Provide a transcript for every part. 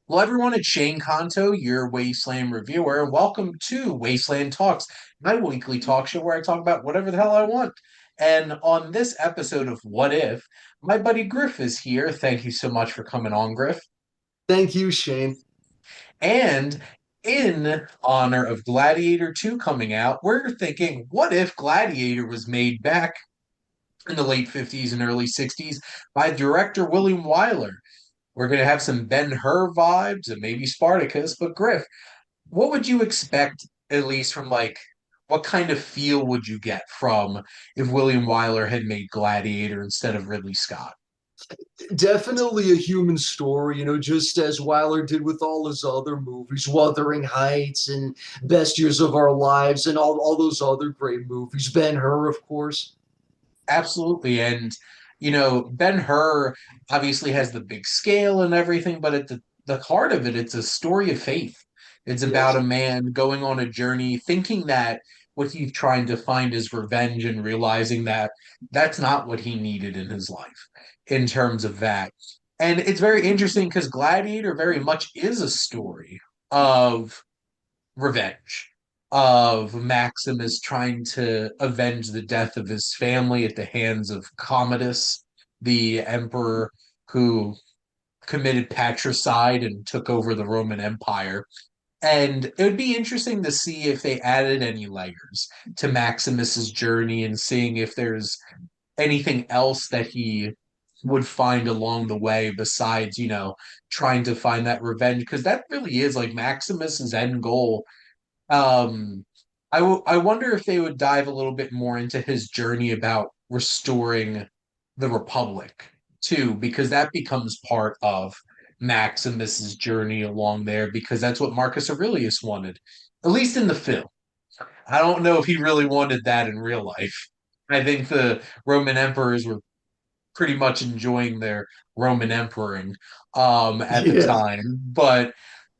Well, everyone, it's Shane Kanto, your Wasteland reviewer, and welcome to Wasteland Talks, my weekly talk show where I talk about whatever the hell I want. And on this episode of What If, my buddy Griff is here. Thank you so much for coming on, Griff. Thank you, Shane. And in honor of Gladiator 2 coming out, we're thinking, what if Gladiator was made back in the late 50s and early 60s by director William Wyler? We're going to have some Ben-Hur vibes and maybe Spartacus, but Griff, what would you expect, at least from like, what kind of feel would you get from if William Wyler had made Gladiator instead of Ridley Scott? Definitely a human story, just as Wyler did with all his other movies, Wuthering Heights and Best Years of Our Lives and all those other great movies. Ben-Hur, of course. Absolutely. And, Ben-Hur obviously has the big scale and everything, but at the heart of it, it's a story of faith. It's about Yes. a man going on a journey, thinking that what he's trying to find is revenge and realizing that that's not what he needed in his life in terms of that. And it's very interesting because Gladiator very much is a story of revenge, of Maximus trying to avenge the death of his family at the hands of Commodus, the emperor who committed patricide and took over the Roman Empire. And it would be interesting to see if they added any layers to Maximus's journey and seeing if there's anything else that he would find along the way besides, trying to find that revenge. Because that really is like Maximus's end goal. I wonder if they would dive a little bit more into his journey about restoring the Republic too, because that becomes part of Maximus's journey along there, because that's what Marcus Aurelius wanted, at least in the film. I don't know if he really wanted that in real life. I think the Roman emperors were pretty much enjoying their Roman emperor at the Yeah. time, but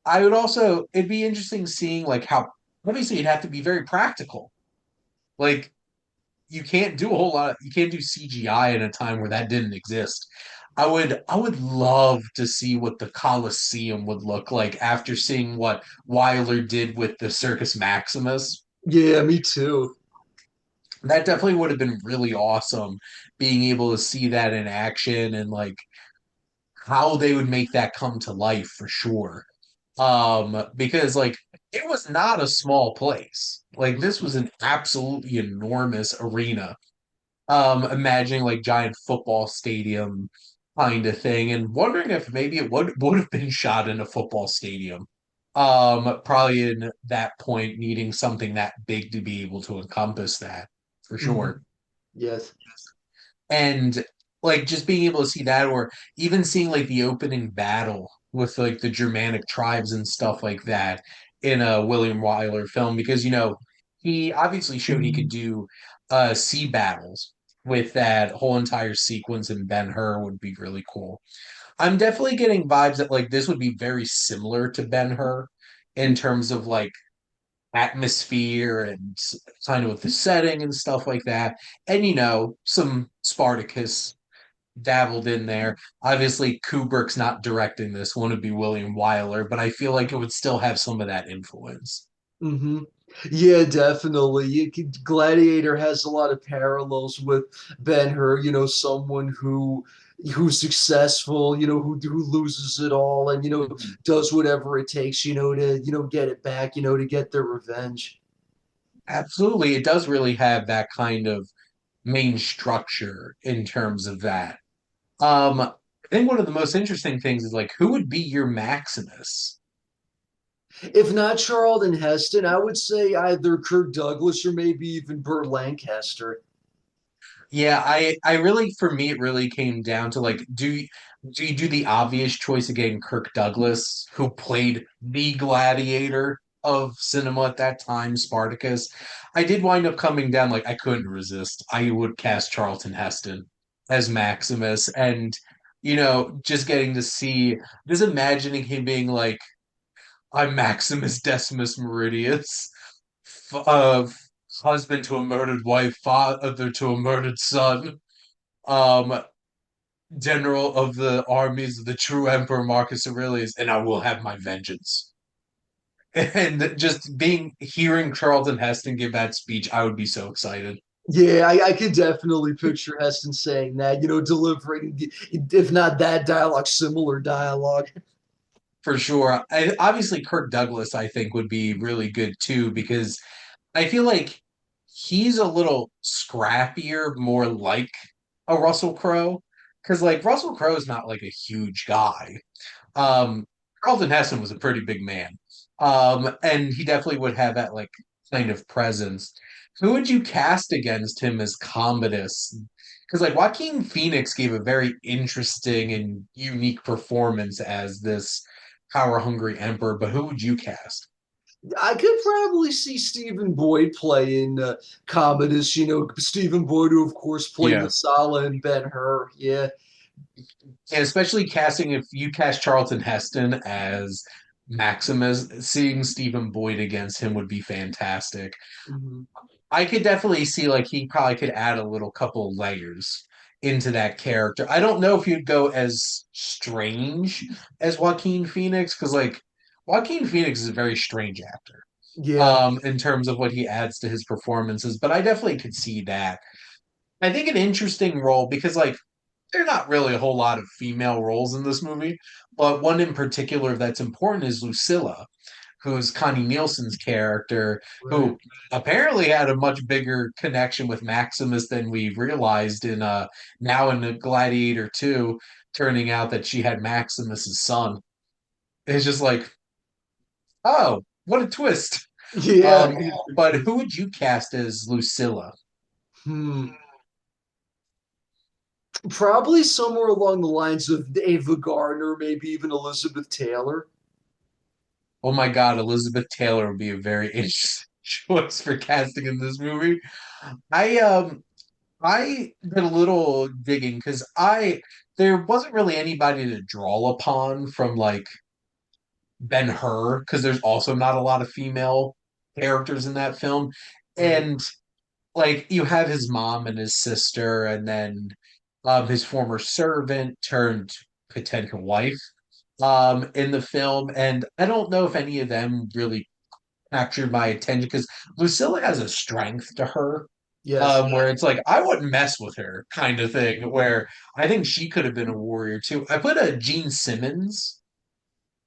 I would also it'd be interesting seeing like how obviously it'd have to be very practical. Like you can't do CGI in a time where that didn't exist. I would love to see what the Colosseum would look like after seeing what Wyler did with the Circus Maximus. Yeah, me too. That definitely would have been really awesome being able to see that in action and like how they would make that come to life for sure. Because like it was not a small place. Like this was an absolutely enormous arena. Imagining like giant football stadium kind of thing, and wondering if maybe it would have been shot in a football stadium. Probably in that point, needing something that big to be able to encompass that for sure. Mhm. Yes. And like just being able to see that, or even seeing like the opening battle with like the Germanic tribes and stuff like that in a William Wyler film, because he obviously showed he could do sea battles with that whole entire sequence, and Ben-Hur would be really cool. I'm definitely getting vibes that like this would be very similar to Ben-Hur in terms of like atmosphere and kind of with the setting and stuff like that. And some Spartacus dabbled in there. Obviously, Kubrick's not directing this one, would be William Wyler, but I feel like it would still have some of that influence. hmm Yeah, definitely. Gladiator has a lot of parallels with Ben-Hur, someone who's successful, who loses it all and Mhm. does whatever it takes, to get it back, to get their revenge. Absolutely. It does really have that kind of main structure in terms of that. I think one of the most interesting things is like who would be your Maximus? If not Charlton Heston, I would say either Kirk Douglas or maybe even Burt Lancaster. Yeah, I really for me it really came down to like do you do the obvious choice again, Kirk Douglas, who played the gladiator of cinema at that time, Spartacus. I did wind up coming down like I couldn't resist. I would cast Charlton Heston as Maximus, and just getting to see, just imagining him being like, I'm Maximus Decimus Meridius, uh, husband to a murdered wife, father to a murdered son. Um, general of the armies of the true Emperor Marcus Aurelius, and I will have my vengeance. And just hearing Charlton Heston give that speech, I would be so excited. Yeah, I could definitely picture Heston saying that, delivering, if not that dialogue, similar dialogue. For sure. Obviously, Kirk Douglas, I think, would be really good too, because I feel like he's a little scrappier, more like a Russell Crowe. Because like Russell Crowe is not like a huge guy. Um, Carlton Heston was a pretty big man. And he definitely would have that like kind of presence. Who would you cast against him as Commodus? Because like Joaquin Phoenix gave a very interesting and unique performance as this power hungry emperor, but who would you cast? I could probably see Stephen Boyd playing Commodus, Stephen Boyd, who, of course, played Yeah. Masala and Ben-Hur. Yeah. And especially casting if you cast Charlton Heston as Maximus, seeing Stephen Boyd against him would be fantastic. Mhm. I could definitely see like he probably could add a little couple layers into that character. I don't know if you'd go as strange as Joaquin Phoenix because like Joaquin Phoenix is a very strange actor Yeah. in terms of what he adds to his performances, but I definitely could see that. I think an interesting role because like there are not really a whole lot of female roles in this movie, but one in particular that's important is Lucilla, who's Connie Nielsen's character, Right. who apparently had a much bigger connection with Maximus than we realized in now in the Gladiator 2, turning out that she had Maximus's son. It's just like, oh, what a twist. Yeah. Um, but who would you cast as Lucilla? Hmm. Probably somewhere along the lines of Ava Gardner, maybe even Elizabeth Taylor. Oh my God, Elizabeth Taylor would be a very interesting choice for casting in this movie. I did a little digging because I there wasn't really anybody to draw upon from like Ben-Hur because there's also not a lot of female characters in that film. Right. And like you have his mom and his sister, and then his former servant turned potential wife in the film. And I don't know if any of them really captured my attention because Lucilla has a strength to her Yes. where it's like I wouldn't mess with her kind of thing. Where I think she could have been a warrior too. I put a Gene Simmons,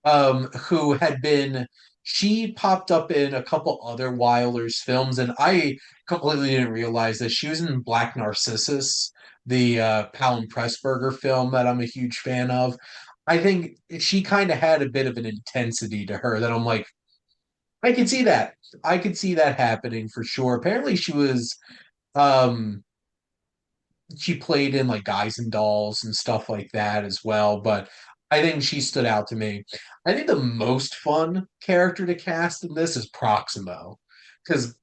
who had been she popped up in a couple other Wilder's films, and I completely didn't realize that she was in Black Narcissus, the Powell and Pressburger film that I'm a huge fan of. I think she kind of had a bit of an intensity to her that I'm like, I could see that. I could see that happening for sure. Apparently, um she played in like Guys and Dolls and stuff like that as well, but I think she stood out to me. I think the most fun character to cast in this is Proximo. Because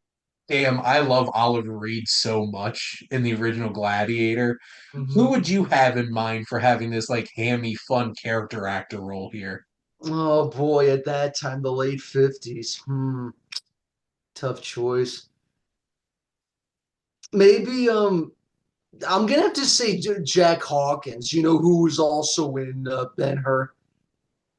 damn, I love Oliver Reed so much in the original Gladiator. Who Mhm. would you have in mind for having this like hammy fun character actor role here? Oh boy, at that time, the late 50s. Tough choice. Maybe I'm gonna have to say Jack Hawkins, who was also in Ben-Hur.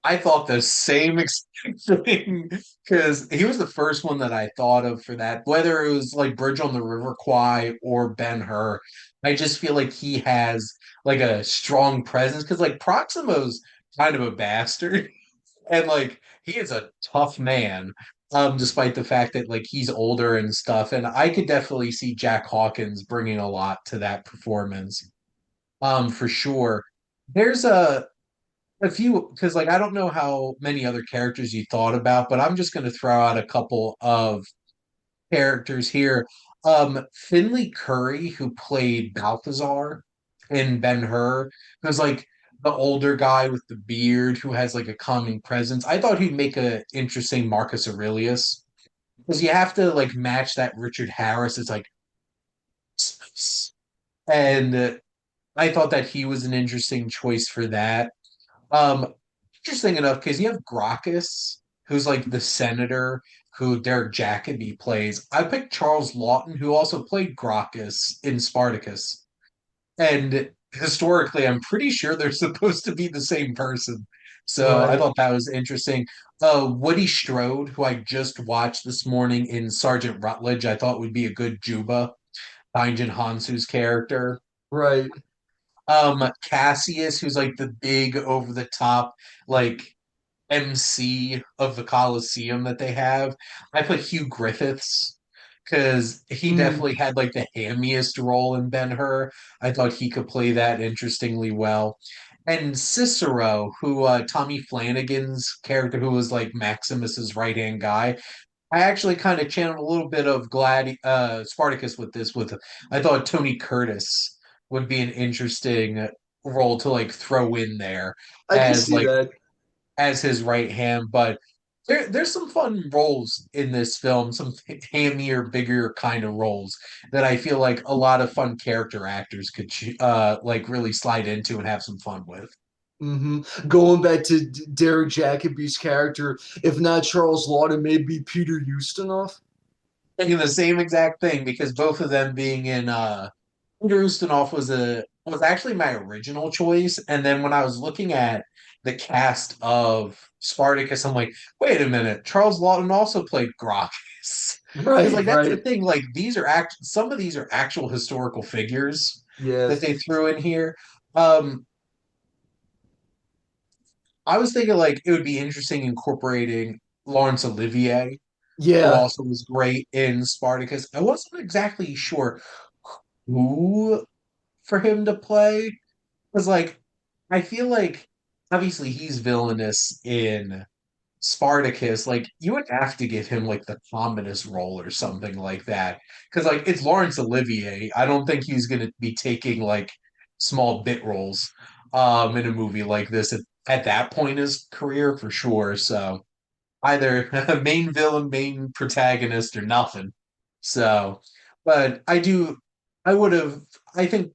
I thought the same exact thing because he was the first one that I thought of for that. Whether it was like Bridge on the River Kwai or Ben Hur, I just feel like he has like a strong presence because like Proximo's kind of a bastard and like he is a tough man, despite the fact that like he's older and stuff. And I could definitely see Jack Hawkins bringing a lot to that performance, for sure. There's a few because like I don't know how many other characters you thought about, but I'm just going to throw out a couple of characters here. Finley Curry, who played Balthazar in Ben-Hur, who's like the older guy with the beard who has like a calming presence. I thought he'd make a interesting Marcus Aurelius because you have to like match that Richard Harris. It's like space. And I thought that he was an interesting choice for that. Um, Interesting enough, because you have Gracchus, who's like the senator who Derek Jacobi plays. I picked Charles Lawton, who also played Gracchus in Spartacus. And historically, I'm pretty sure they're supposed to be the same person. So I Right. thought that was interesting. Woody Strode, who I just watched this morning in Sergeant Rutledge, I thought would be a good Juba, Bingen Hansu's character. Right. Cassius, who's like the big over the top, like MC of the Coliseum that they have. I put Hugh Griffiths because he Mm, definitely had like the hammiest role in Ben-Hur. I thought he could play that interestingly well. And Cicero, who Tommy Flanagan's character, who was like Maximus's right hand guy, I actually kind of channeled a little bit of Spartacus with this. With I thought Tony Curtis would be an interesting role to like throw in there I can as see like that. as his right hand, but there's some fun roles in this film, some hammier, bigger kind of roles that I feel like a lot of fun character actors could like really slide into and have some fun with. Going back to Derek Jacobi's character, if not Charles Laughton, maybe Peter Ustinov. Thinking the same exact thing because both of them being in Peter Ustinov was actually my original choice, and then when I was looking at the cast of Spartacus, I'm like, wait a minute, Charles Lawton also played Gracchus. Because Right, like that's the right. thing, like these are some of these are actual historical figures that Yes. they threw in here. Um, I was thinking like it would be interesting incorporating Laurence Olivier, who Yeah. also was great in Spartacus. I wasn't exactly sure who for him to play. Because like I feel like obviously he's villainous in Spartacus. Like you would have to give him like the commonest role or something like that. Because like it's Laurence Olivier. I don't think he's gonna be taking like small bit roles in a movie like this at that point in his career for sure. So either main villain, main protagonist, or nothing. So but I would have I think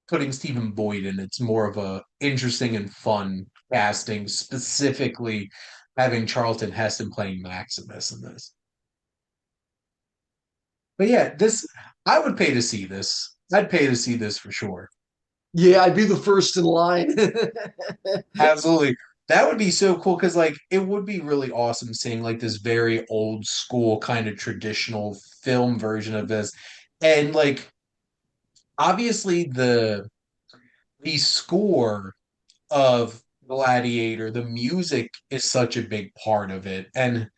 putting Stephen Boyd in, it's more of a interesting and fun casting, specifically having Charlton Heston playing Maximus in this. But yeah, this I would pay to see this. I'd pay to see this for sure. Yeah, I'd be the first in line. Absolutely. That would be so cool because like it would be really awesome seeing like this very old school kind of traditional film version of this. And like obviously the score of Gladiator, the music is such a big part of it. And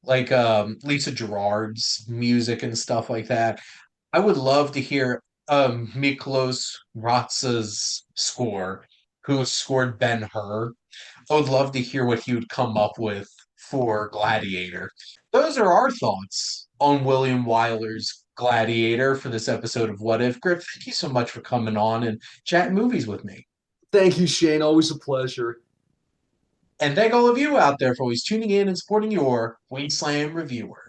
like Lisa Gerard's music and stuff like that. I would love to hear Miklos Ratza's score, who scored Ben-Hur. I would love to hear what he would come up with for Gladiator. Those are our thoughts on William Wyler's Gladiator for this episode of What If. Griff, thank you so much for coming on and chatting movies with me. Thank you, Shane. Always a pleasure. And thank all of you out there for always tuning in and supporting your Wasteland reviewer.